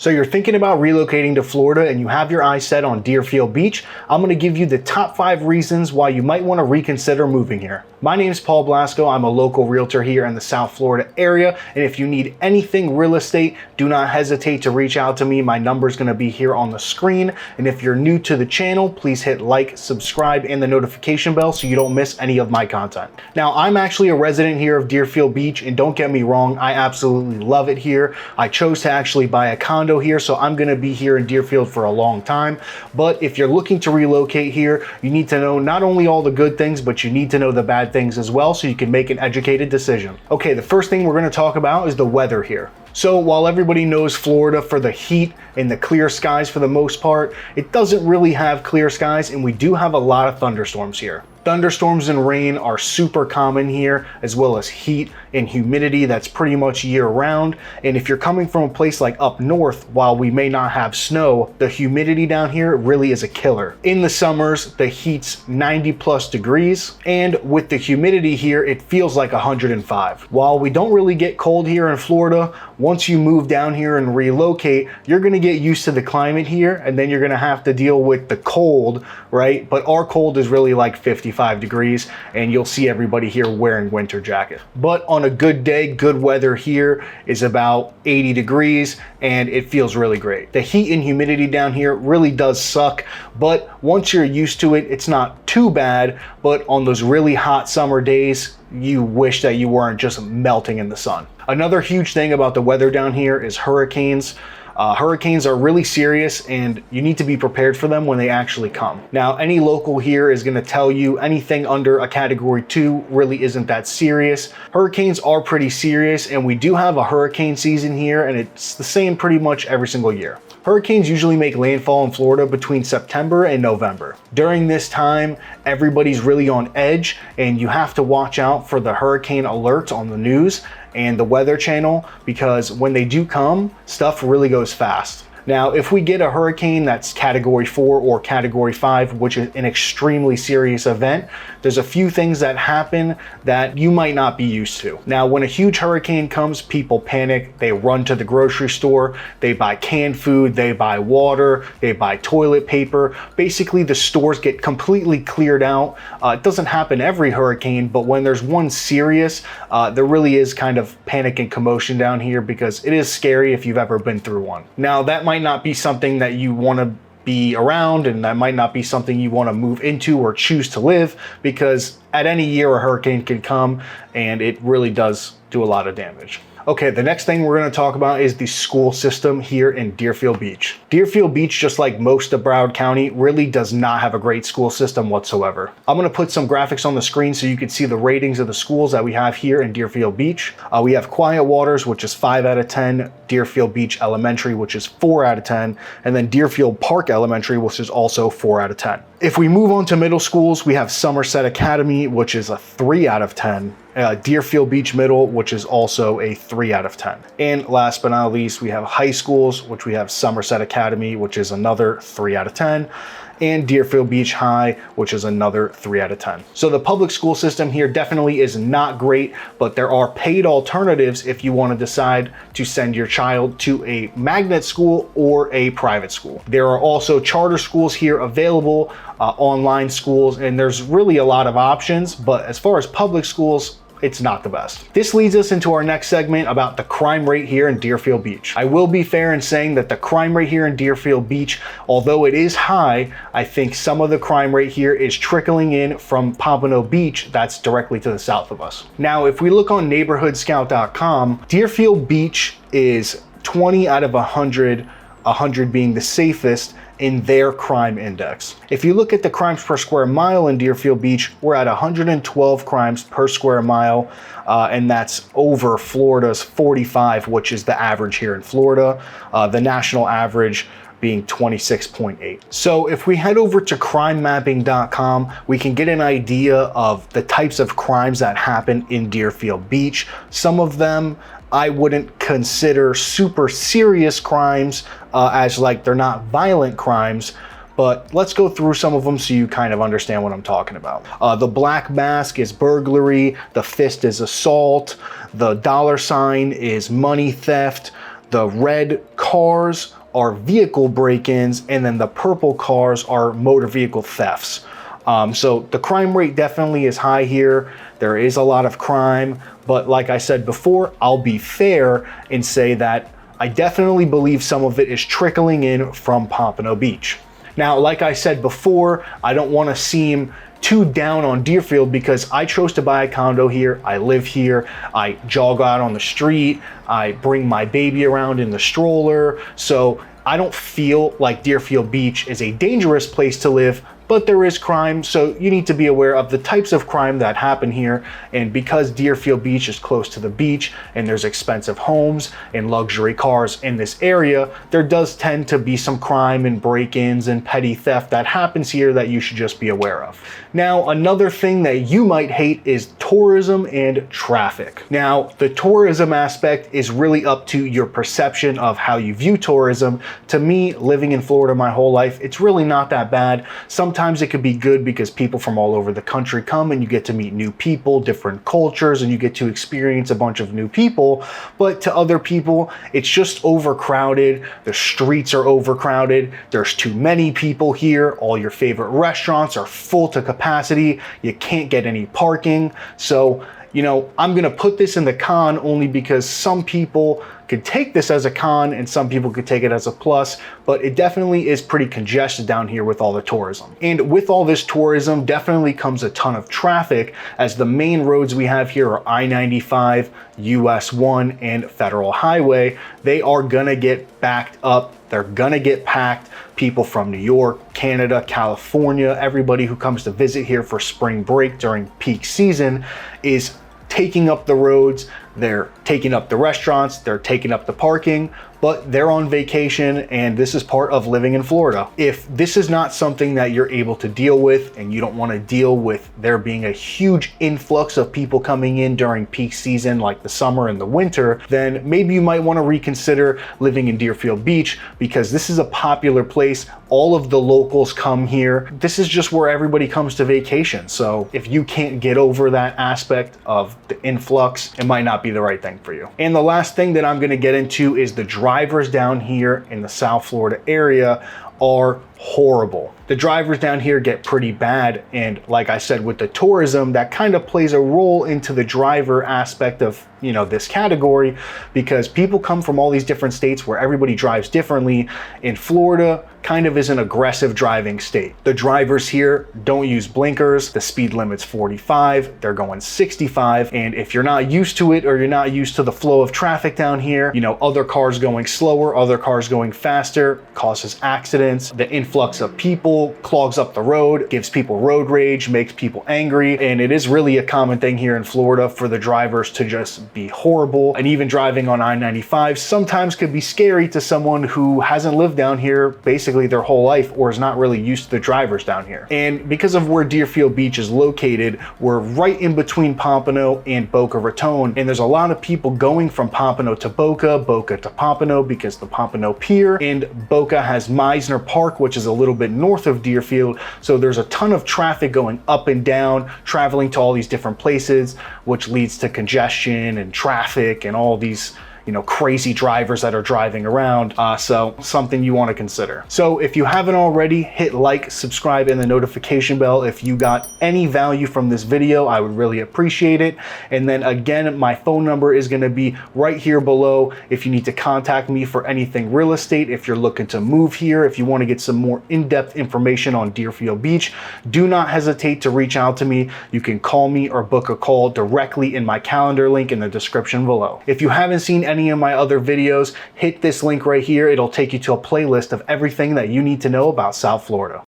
So you're thinking about relocating to Florida and you have your eyes set on Deerfield Beach. I'm going to give you the top 5 reasons why you might want to reconsider moving here. My name is Paul Blasko. I'm a local realtor here in the South Florida area. And if you need anything real estate, do not hesitate to reach out to me. My number is going to be here on the screen. And if you're new to the channel, please hit like, subscribe, and the notification bell so you don't miss any of my content. Now, I'm actually a resident here of Deerfield Beach, and don't get me wrong, I absolutely love it here. I chose to actually buy a condo here, so I'm going to be here in Deerfield for a long time. But if you're looking to relocate here, you need to know not only all the good things, but you need to know the bad things as well so you can make an educated decision. Okay, the first thing we're going to talk about is the weather here. So while everybody knows Florida for the heat and the clear skies for the most part, it doesn't really have clear skies, and we do have a lot of thunderstorms here. Thunderstorms and rain are super common here, as well as heat and humidity that's pretty much year round. And if you're coming from a place like up north, while we may not have snow, the humidity down here really is a killer. In the summers, the heat's 90+ degrees, and with the humidity here, it feels like 105. While we don't really get cold here in Florida, once you move down here and relocate, you're gonna get used to the climate here, and then you're gonna have to deal with the cold, right? But our cold is really like 55 degrees, and you'll see everybody here wearing winter jackets. But on a good day, good weather here is about 80 degrees, and it feels really great. The heat and humidity down here really does suck, but once you're used to it, it's not too bad. But on those really hot summer days, you wish that you weren't just melting in the sun. Another huge thing about the weather down here is hurricanes. Hurricanes are really serious, and you need to be prepared for them when they actually come. Now, any local here is going to tell you anything under a category 2 really isn't that serious. Hurricanes are pretty serious, and we do have a hurricane season here, and it's the same pretty much every single year. Hurricanes usually make landfall in Florida between September and November. During this time, everybody's really on edge, and you have to watch out for the hurricane alerts on the news and the Weather Channel, because when they do come, stuff really goes fast. Now, if we get a hurricane that's category 4 or category 5, which is an extremely serious event, there's a few things that happen that you might not be used to. Now, when a huge hurricane comes, people panic. They run to the grocery store, they buy canned food, they buy water, they buy toilet paper. Basically, the stores get completely cleared out. It doesn't happen every hurricane, but when there's one serious, there really is kind of panic and commotion down here, because it is scary if you've ever been through one. Now, that might not be something that you want to be around, and that might not be something you want to move into or choose to live, because at any year a hurricane can come and it really does do a lot of damage. Okay, the next thing we're going to talk about is the school system here in Deerfield Beach. Deerfield Beach, just like most of Broward County, really does not have a great school system whatsoever. I'm going to put some graphics on the screen so you can see the ratings of the schools that we have here in Deerfield Beach. We have Quiet Waters, which is 5 out of 10, Deerfield Beach Elementary, which is 4 out of 10, and then Deerfield Park Elementary, which is also 4 out of 10. If we move on to middle schools, we have Somerset Academy, which is a 3 out of 10. Deerfield Beach Middle, which is also a 3 out of 10. And last but not least, we have high schools, which we have Somerset Academy, which is another 3 out of 10. And Deerfield Beach High, which is another 3 out of 10. So the public school system here definitely is not great, but there are paid alternatives if you want to decide to send your child to a magnet school or a private school. There are also charter schools here available, online schools, and there's really a lot of options, but as far as public schools, it's not the best. This leads us into our next segment about the crime rate here in Deerfield Beach. I will be fair in saying that the crime rate here in Deerfield Beach, although it is high, I think some of the crime rate here is trickling in from Pompano Beach, that's directly to the south of us. Now, if we look on neighborhoodscout.com, Deerfield Beach is 20 out of 100, 100 being the safest in their crime index. If you look at the crimes per square mile in Deerfield Beach, we're at 112 crimes per square mile, and that's over Florida's 45, which is the average here in Florida. The national average being 26.8. So if we head over to crimemapping.com, we can get an idea of the types of crimes that happen in Deerfield Beach. Some of them I wouldn't consider super serious crimes, as like they're not violent crimes, but let's go through some of them so you kind of understand what I'm talking about. The black mask is burglary, the fist is assault, the dollar sign is money theft, The red cars are vehicle break-ins, and then the purple cars are motor vehicle thefts. So the crime rate definitely is high here. There is a lot of crime, but like I said before, I'll be fair and say that I definitely believe some of it is trickling in from Pompano Beach. Now, like I said before, I don't want to seem too down on Deerfield because I chose to buy a condo here. I live here. I jog out on the street. I bring my baby around in the stroller. So I don't feel like Deerfield Beach is a dangerous place to live, but there is crime, so you need to be aware of the types of crime that happen here. And because Deerfield Beach is close to the beach and there's expensive homes and luxury cars in this area, there does tend to be some crime and break-ins and petty theft that happens here that you should just be aware of. Now, another thing that you might hate is tourism and traffic. Now, the tourism aspect is really up to your perception of how you view tourism. To me, living in Florida my whole life, it's really not that bad. Sometimes it could be good because people from all over the country come and you get to meet new people, different cultures, and you get to experience a bunch of new people. But to other people, it's just overcrowded. The streets are overcrowded. There's too many people here. All your favorite restaurants are full to capacity. You can't get any parking. So, you know, I'm gonna put this in the con only because some people could take this as a con and some people could take it as a plus, but it definitely is pretty congested down here with all the tourism. And with all this tourism definitely comes a ton of traffic, as the main roads we have here are I-95, US 1, and Federal Highway. They are gonna get backed up. They're gonna get packed. People from New York, Canada, California, everybody who comes to visit here for spring break during peak season is taking up the roads. They're taking up the restaurants, they're taking up the parking, but they're on vacation, and this is part of living in Florida. If this is not something that you're able to deal with and you don't want to deal with there being a huge influx of people coming in during peak season like the summer and the winter, then maybe you might want to reconsider living in Deerfield Beach, because this is a popular place. All of the locals come here. This is just where everybody comes to vacation. So if you can't get over that aspect of the influx, it might not be the right thing for you. And the last thing that I'm going to get into is the drivers down here in the South Florida area are horrible. The drivers down here get pretty bad, and like I said, with the tourism, that kind of plays a role into the driver aspect of, you know, this category, because people come from all these different states where everybody drives differently. In Florida, kind of is an aggressive driving state. The drivers here don't use blinkers. The speed limit's 45, they're going 65, and if you're not used to it or you're not used to the flow of traffic down here, you know, other cars going slower, other cars going faster causes accidents. The influx of people clogs up the road, gives people road rage, makes people angry, and it is really a common thing here in Florida for the drivers to just be horrible. And even driving on I-95 sometimes could be scary to someone who hasn't lived down here basically their whole life or is not really used to the drivers down here. And because of where Deerfield Beach is located, we're right in between Pompano and Boca Raton, and there's a lot of people going from Pompano to Boca, Boca to Pompano, because the Pompano Pier, and Boca has Meisner Park, which is a little bit north of Deerfield. So there's a ton of traffic going up and down, traveling to all these different places, which leads to congestion and traffic and all these, you know, crazy drivers that are driving around. So something you want to consider. So if you haven't already, hit like, subscribe, and the notification bell. If you got any value from this video, I would really appreciate it. And then again, my phone number is going to be right here below if you need to contact me for anything real estate. If you're looking to move here, if you want to get some more in-depth information on Deerfield Beach, do not hesitate to reach out to me. You can call me or book a call directly in my calendar link in the description below. If you haven't seen any of my other videos, hit this link right here. It'll take you to a playlist of everything that you need to know about South Florida.